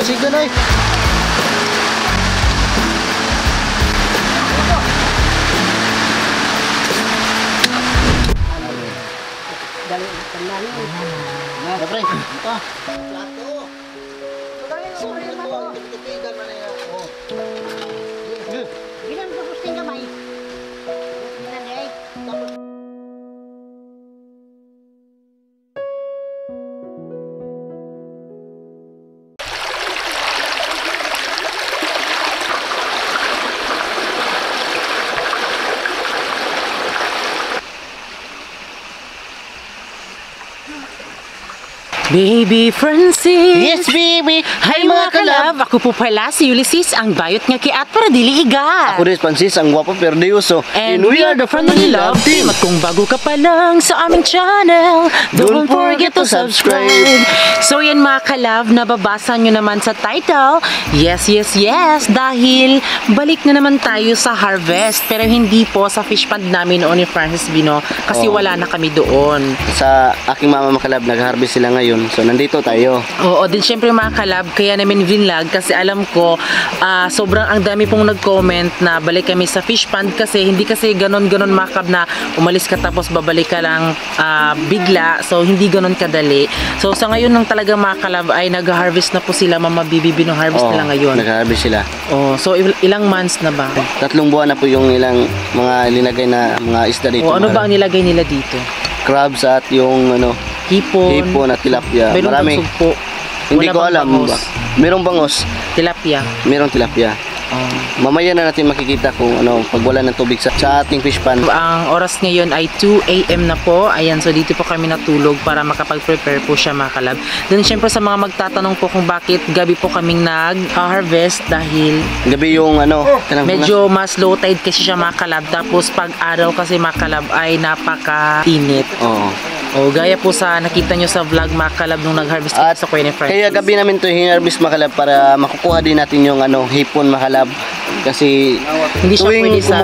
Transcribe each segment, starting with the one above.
sige na. Dali, tandaan mo. Na, pre. Ito. Plato. Sorry naman po. Tupigan man niya. Oh. Bilang gusting kamay. Bilang eh. Baby Francis! Yes, baby! Hi mga kalab! Ako po pala si Ulysses, ang bayot nga kiat para dili igat. Ako rin, Francis, ang gwapo perdiuso. And we are the Family Love Team. At kung bago ka pa lang sa aming channel, don't forget to subscribe. So yan mga kalab, nababasa nyo naman sa title. Yes, yes, yes! Dahil balik na naman tayo sa harvest. Pero hindi po sa fish pond namin noon ni Francis Bino. Kasi wala na kami doon. Sa aking mama makalab, nag-harvest sila ngayon. So, nandito tayo. Oo, din syempre mga kalab, kaya namin vlog kasi alam ko, sobrang ang dami pong nag-comment na balik kami sa fish pond kasi hindi kasi ganon-ganon mga kalab na umalis ka tapos babalik ka lang bigla. So, hindi ganon kadali. So, sa ngayon nang talaga mga kalab ay nag-harvest na po sila, Mama Bibi Bino-harvest nila ngayon. Nag-harvest sila. Oh, so ilang months na ba? 3 buwan na po yung ilang mga linagay na mga isda dito. O, ano ba ang nilagay nila dito? Crabs at yung ano, hipon at tilapia. Mayroon Marami. bang sugpo? Hindi Wala ko bang alam. bangos? Merong bangos. Tilapia. Merong tilapia. Mamaya na natin makikita kung ano pag wala ng tubig sa ating fish pond. Ang oras ngayon ay 2 AM na po. Ayan, so dito po kami natulog para makapag-prepare po siya mga kalab. Then syempre sa mga magtatanong po kung bakit gabi po kaming nag-harvest dahil Gabi yung ano, medyo mas low tide kasi siya mga kalab. Tapos pag araw kasi mga kalab ay napaka-init. Oo. O gaya po sa nakita nyo sa vlog mga kalab nung nag-harvest At sa Kuya ni Francis. kaya gabi namin to hinarvest makalab para makukuha din natin yung ano hipon makalab kasi Hindi siya pwede sa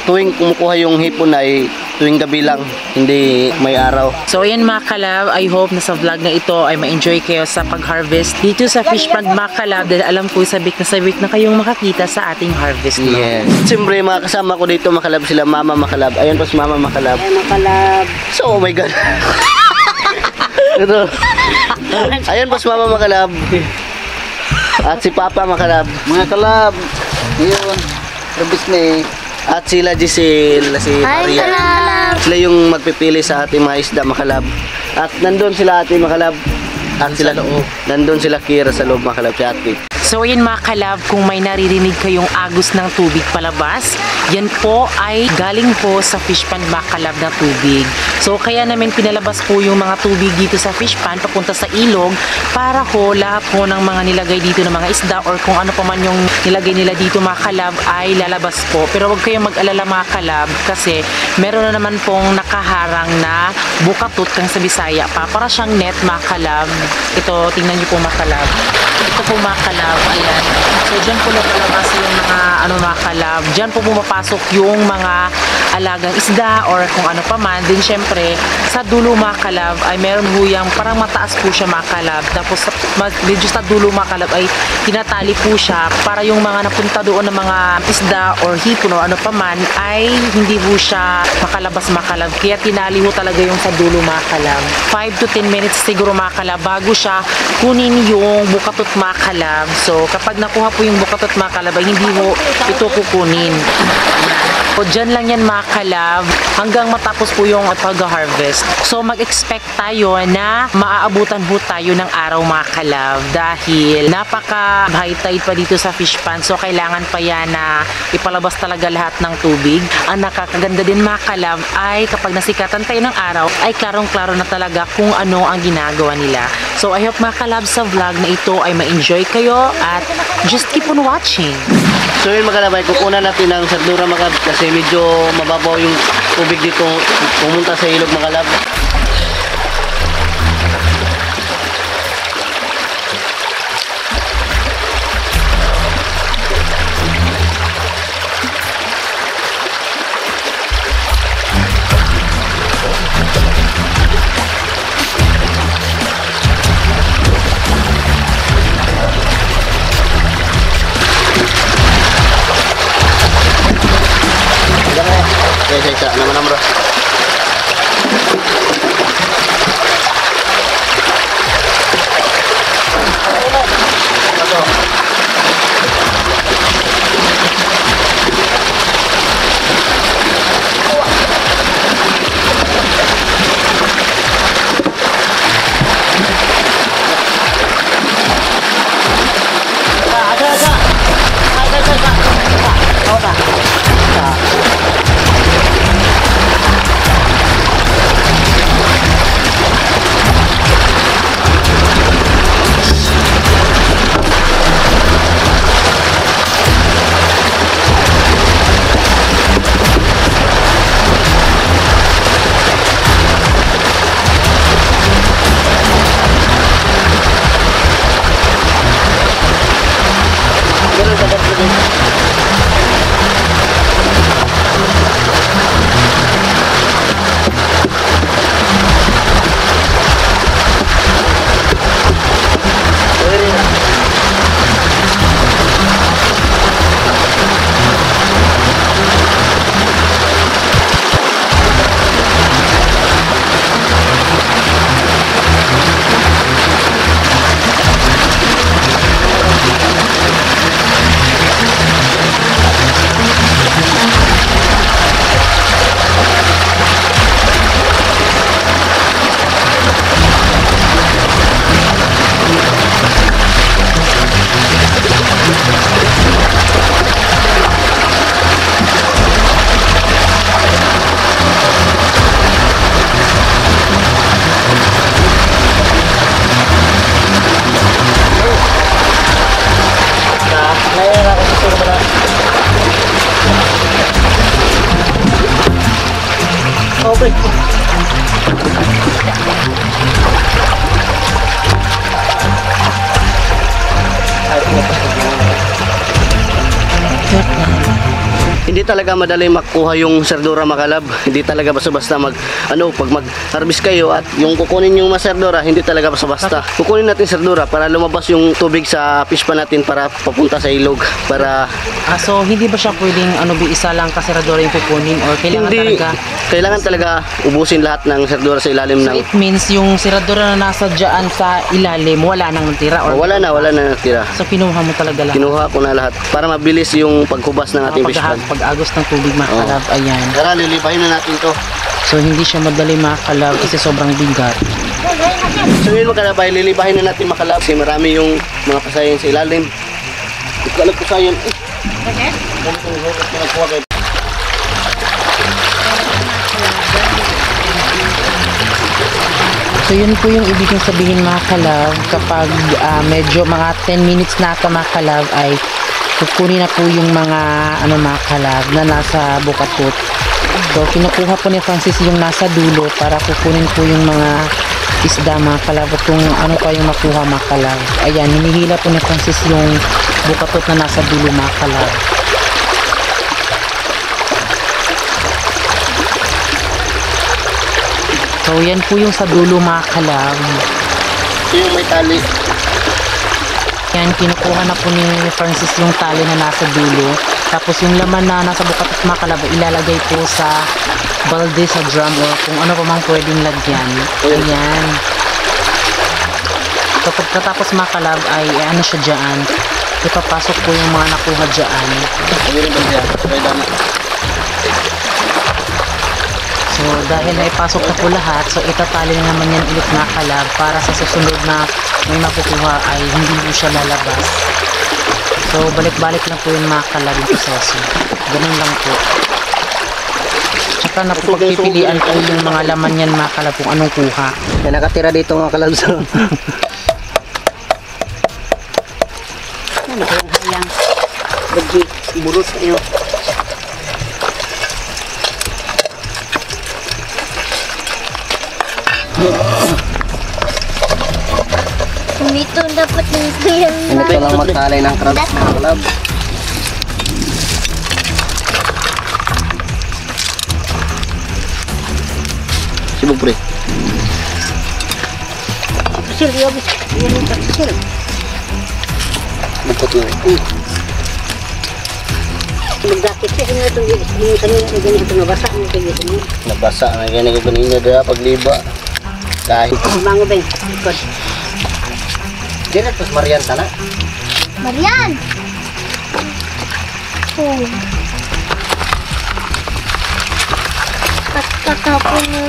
tuwing kumukuha yung hipon ay tuwing gabi lang, hindi may araw. So ayan mga kalab, I hope na sa vlog na ito ay ma-enjoy kayo sa pag-harvest dito sa fish pond mga kalab dahil alam ko sabik na kayong makakita sa ating harvest. Yes. Siyempre mga kasama ko dito makalab sila Mama Makalab. Ayun po si Mama Makalab. Ay, makalab. So oh my god. Ito. Ayun po si Mama Makalab. At si Papa Makalab. Mga kalab. Ngayon, harvest na eh. At sila Giselle, si Maria. Sila yung magpipili sa ating mga isda makalab. At nandun sila ate makalab. At sila loob. Nandun sila Kira sa loob makalab si ate. So ayan mga kalab, kung may naririnig kayong agos ng tubig palabas, yan po ay galing po sa fish pond mga kalab na tubig. So kaya namin pinalabas po yung mga tubig dito sa fish pond papunta sa ilog para ho lahat po ng mga nilagay dito ng mga isda or kung ano pa man yung nilagay nila dito mga kalab ay lalabas po. Pero huwag kayong mag-alala mga kalab kasi meron na naman pong nakaharang na bukatot kang sa Bisaya pa. Para siyang net mga kalab. Ito, tingnan nyo po mga kalab. Ito po mga kalab. Ayan. So, dyan po nakalabas yung mga mga kalab. Dyan po pumapasok yung mga alagang isda or kung ano pa man. Din syempre, sa dulo mga kalab ay meron huyang parang mataas po siya mga kalab. Tapos, medyo sa dulo mga kalab ay tinatali po siya para yung mga napunta doon ng mga isda or hipon o ano pa man ay hindi po siya makalabas mga kalab. Kaya tinali ho talaga yung sa dulo mga kalab. 5 to 10 minutes siguro mga kalab bago siya kunin yung bukatot mga kalab. So, kapag nakuha po yung bukatot mga kalab ay hindi ho ito kukunin. O dyan lang yan mga kalab hanggang matapos po yung pag-harvest. So mag-expect tayo na maaabutan po tayo ng araw mga kalab dahil napaka high tide pa dito sa fish pond. So kailangan pa yan na ipalabas talaga lahat ng tubig. Ang nakakaganda din mga kalab ay kapag nasikatan tayo ng araw ay klarong-klaro na talaga kung ano ang ginagawa nila. So I hope mga kalab sa vlog na ito ay ma-enjoy kayo at just keep on watching. So yun mga kalab, kukunan natin ng sardura mga kalab kasi medyo mababaw yung tubig dito pumunta sa ilog mga kalab. talaga madali makuha yung serdura mga kalab. Hindi talaga basta-basta pag mag-harvest kayo at yung kukunin yung mga serdura, hindi talaga basta-basta. Kukunin natin serdura para lumabas yung tubig sa fish pan natin para papunta sa ilog. Para So hindi ba siya pwedeng isa lang kaseradora yung kukunin or kailangan talaga ubusin lahat ng serdura sa ilalim So ng... it means yung seradora na nasa dyan sa ilalim, wala nang natira or Wala na natira. So kinuha mo talaga lahat. Kinuha ko na lahat para mabilis yung paghubas ng ating fish pan. Pag-agos ng tubig mga kalab, ayan. Tara, lilipahin na natin to. So hindi siya madali mga kalab kasi sobrang bigat. So ngayon mga kalab, ay lilipahin na natin mga kalab kasi marami yung mga pasayan sa ilalim. Hindi ko alam kung sayan. So yun po yung ibig sabihin mga kalab, kapag medyo mga 10 minutes na ata mga kalab ay kukunin na po yung mga mga kalab na nasa bukatot. So kinukuha po ni Francis yung nasa dulo para kukunin po yung mga isda mga kalab at kung ano pa yung makuha mga kalab. Ayan, hinihila po ni Francis yung bukatot na nasa dulo mga kalab. So yan po yung sa dulo mga kalab. Yung may tali. Yan, kinukuha na po ni Francis yung tali na nasa dulo. Tapos yung laman na nasa bukatot mga kalab, ilalagay po sa balde, sa drum, or kung ano pa mang pwedeng lagyan. Ayan. So pagkatapos mga kalab ay ano siya dyan, ipapasok po yung mga nakuha dyan. So dahil naipasok na po lahat, so itatali na naman yan ulit mga kalab para sa susunod na may makukuha ay hindi po siya lalabas. So balik-balik lang po yung mga kalab yung proseso. Ganun lang po. Tsaka napagpipilian po yung mga laman yan mga kalab kung anong kuha. May nakatira dito mga kalab sa... Ano ba yung hayang? Bagi, burot kayo. Dito dapat dito yan. Ito lang magtalay ng crabs mga kalab. Sibog pre. Sil, yobis. Yan yung sil. Bukot na. Magdakit siya. Ano itong yung kanina na ganito nabasa. Ano ito yung Nabasa na ganyan ko kanina dira pagliba. Kahit Mango ba yung ikot? dire pas Marian sana. Marian! Oh. At kakapon mo.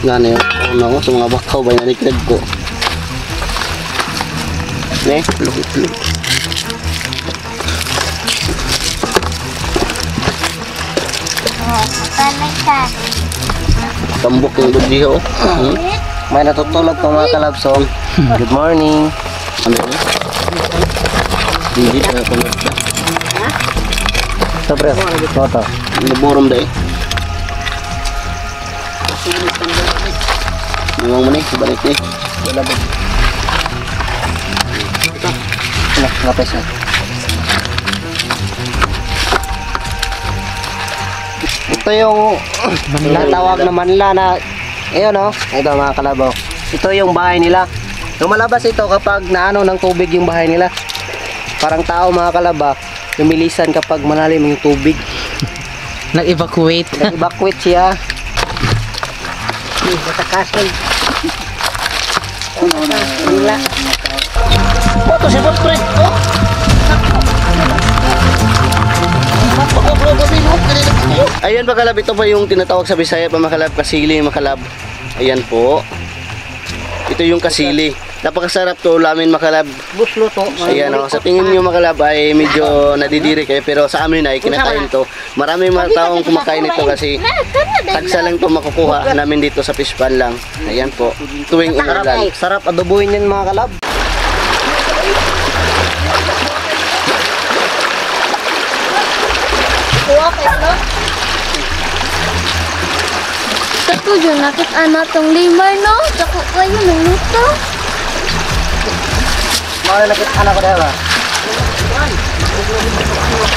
Ngano yun? Ano ko sa mga bakaw ba yung nalikred ko. Ne? Lukit. Oh, panay ka. Tambok yung budyo. May natutulog po mga kalabsong. Good morning. Ano yun? Digit na tulog siya. Sobre. Toto. Naburom dahi. Ngomong mo ni, balik ni. Wala ba? Lapis na. Ito yung natawag na manla na ayun o, ito mga kalabaw. Ito yung bahay nila. Lumalabas ito kapag naano ng tubig yung bahay nila. Parang tao mga kalaba, lumilisan kapag malalim yung tubig. Nag-evacuate. Nag-evacuate siya. Batakasin. Nila. Boto si Bot pre. Ayan mga kalab, ito po yung tinatawag sa Bisaya pa mga kalab, kasili mga kalab. Ayan po. Ito yung kasili. Napakasarap to ulamin mga kalab. Buslo to. Ayan o, sa tingin nyo mga kalab ay medyo nadidiri kayo, pero sa amin ay kinakain to. Marami mga taong kumakain ito kasi tagsa lang to makukuha namin dito sa fish pan lang. Ayan po, tuwing umulan. Sarap adobuhin yan mga kalab. Kuha kayo, no? Tako dyan, nakit anak tong limay, no? Tako kayo ng luto. Mga nakit anak ko dahil ha.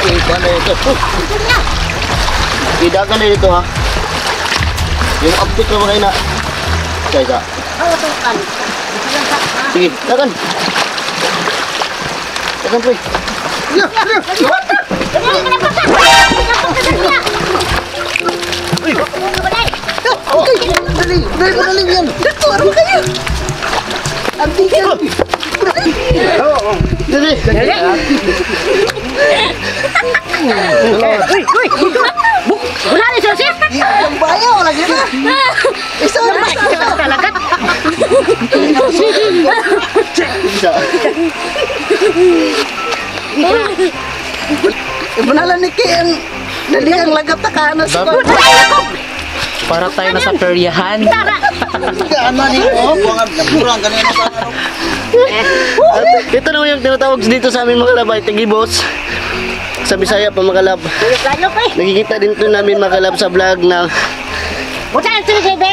Ikan na ito. Idagan na dito ha. Yung update na mga ina. Kaya. Sige, dagan. Dagan po eh. Dali yan. Dito, ano kayo? Anting ka. Dali. Wala ni Joseph. Ang bayo, lagi na. Isa Talaga. Isa. Ibunalan ni Kian. Dali ang lagap na kanas ko. Para tayo na sa peryahan. Ano ni ko? Kurang kanina sa ano. Ito naman yung tinatawag dito sa amin mga labay, Tigibos. Sa Bisaya pa mga lab. Lalo pa eh. Nakikita din to namin mga lab sa vlog na Buta ang tuloy sa'yo, be.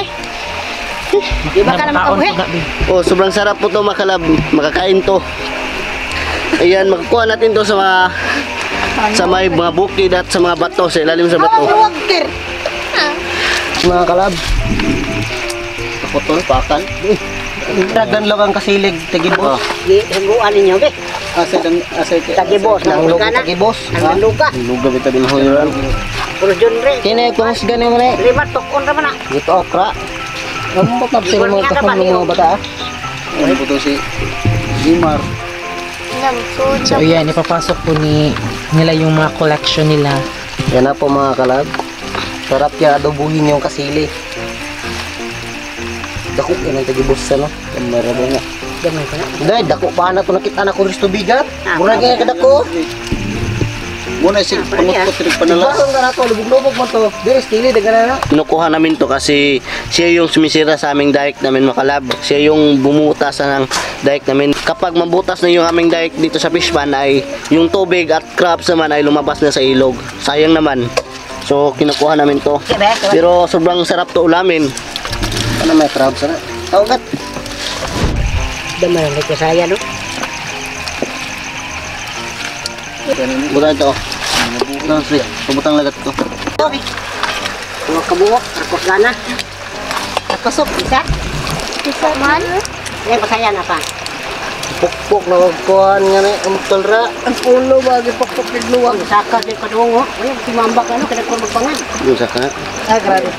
Di ba ka na makabuhi? oh, sobrang sarap po to mga kalab. Makakain to. Ayan, magkuha natin to sa may mga bukid at sa mga bato, sa ilalim sa bato. Mga kalab. Kaputol, pakan. Dagan lang ang kasilig, Tigibos. Hangguan ninyo, be. Tagibos. Tagibos. Ang luga. Luga bita din hoyran. Puro dyan rin. Kini kung gani mo ni. Lima tokon naman ah. Ito okra. Ang tapos mo kahon ng mga bata. Ano po to si Limar. So ayan, ipapasok po nila yung mga collection nila. Yan na po mga kalab. Sarap kaya adobuhin yung kasili. Dako yan ang Tagibos ano. Marami nga. Gamay ka na. Dahil dako pa na ito nakita na ko rin tubigat. Muna kaya kadako. Muna si pangutputrik pa nalas. Barong na ito, lubog-lubog mo to. Di, stili, daga na. Kinukuha namin to kasi siya yung sumisira sa aming daik namin makalab. Siya yung bumutas ng daik namin. Kapag mabutas na yung aming daik dito sa fish pan ay yung tubig at crabs naman ay lumabas na sa ilog. Sayang naman. So kinukuha namin to. Pero sobrang sarap to ulamin. Ano may crabs na? Tawgat. Damay ang nagkasaya, no? Butan ito. Pabutang lagat ko. Okay. Mga kabuok, rakos gana. Rakosok, isa. Isa man? Ngayon, pasaya na pa. Pukpuk na magkuhan nga na ang talra. Ang ulo bagi pukpuk nagluwag. Ang sakas din kadungo. Ngayon, si Mambak, ano, kadagpon magpangan. Yung saka. Ah, grabe.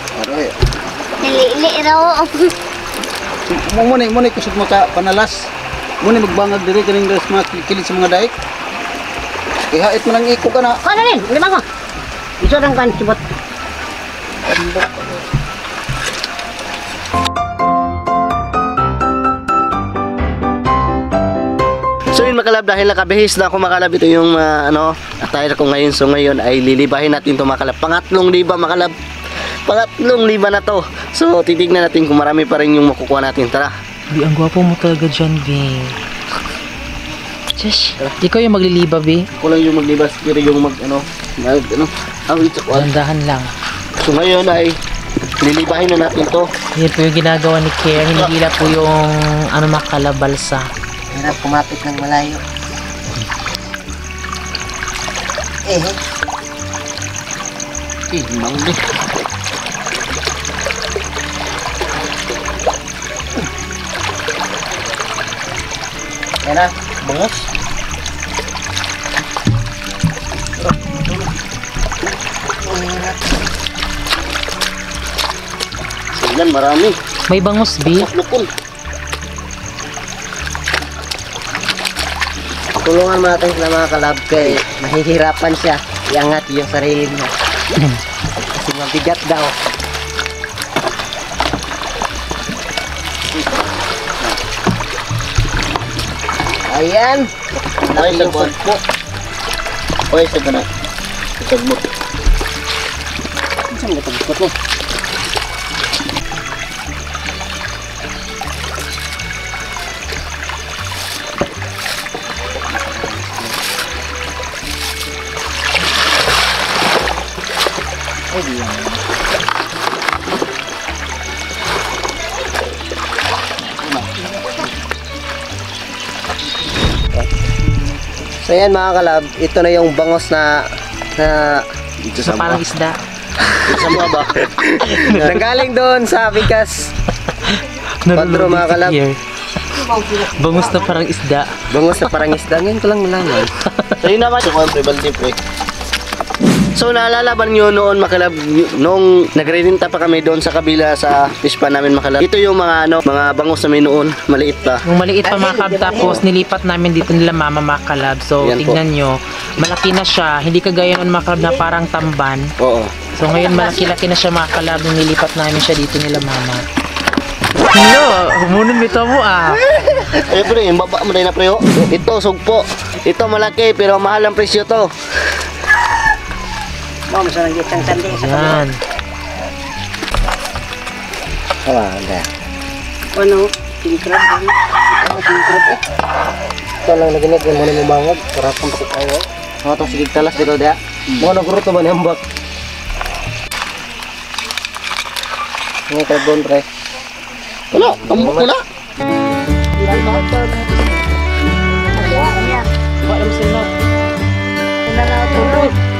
Dili raw. Muna kusog mo ka panalas. Muna magbangag diri kaning res mga kilit sa mga daik. Ihait mo lang iko ka na. Ano rin? Lima ko. Iso lang kan, sibot. So yun makalab, dahil nakabihis na ako makalab, ito yung attire ko ngayon. So ngayon ay lilibahin natin ito makalab. Pangatlong liba makalab. Pangatlong liba na to. So titignan natin kung marami pa rin yung makukuha natin. Tara. Bi, ang gwapo mo talaga dyan, Bi. Just, ikaw yung magliliba, Bi. Ako lang yung maglibas, pero yung awit sa kuwan. Dandahan lang. So ngayon ay lilibahin na natin to. Yan po yung ginagawa ni Care. Hinihila po yung makalabalsa. Hirap kumapit ng malayo. Bang din. Yan na, bangos. Silan, marami. May bangus, Bi. Lukon. Tulungan mo natin sila mga kalab kay mahihirapan siya iangat yung sarili mo. Kasi mabigat daw. Ayan. Ay, sagbot po. Oy, sagbot. Sagbot. Saan mo sagbot mo? So yan mga kalab, ito na yung bangos na dito Na parang isda. sa mga ba? Nanggaling doon sa Bicas. Patro mga kalab. Bangus na parang isda. Bangos na parang isda. Ngayon ko lang nalaman. So yun naman. So naalala ba nyo noon makalab, nung nagre-renta pa kami doon sa kabila sa fish pan namin makalab. Ito yung mga mga bangos namin noon, maliit pa. Yung maliit pa mga kalab, tapos nilipat namin dito nila mama mga kalab. So Yan tingnan nyo, malaki na siya. Hindi kagaya nun mga kalab na parang tamban. Oo. So ngayon malaki-laki na siya mga kalab nung nilipat namin siya dito nila mama. Hello, humunod bito mo ah. Ay pre, yung baba mo na pre. Ito sugpo. Ito malaki pero mahal ang presyo to. Ma'am, sa nang gitang tanding sa Yan. Wala. ano, king crab. Ano, king crab eh. Ito lang naginit yung muna mumangag. Para kung pakit tayo. Mga itong sigig talas dito dia. Mga nagruto ba niyang bak? Mga karbon pre. Wala, tambok mo na. Wala mo sila. Wala na tulog.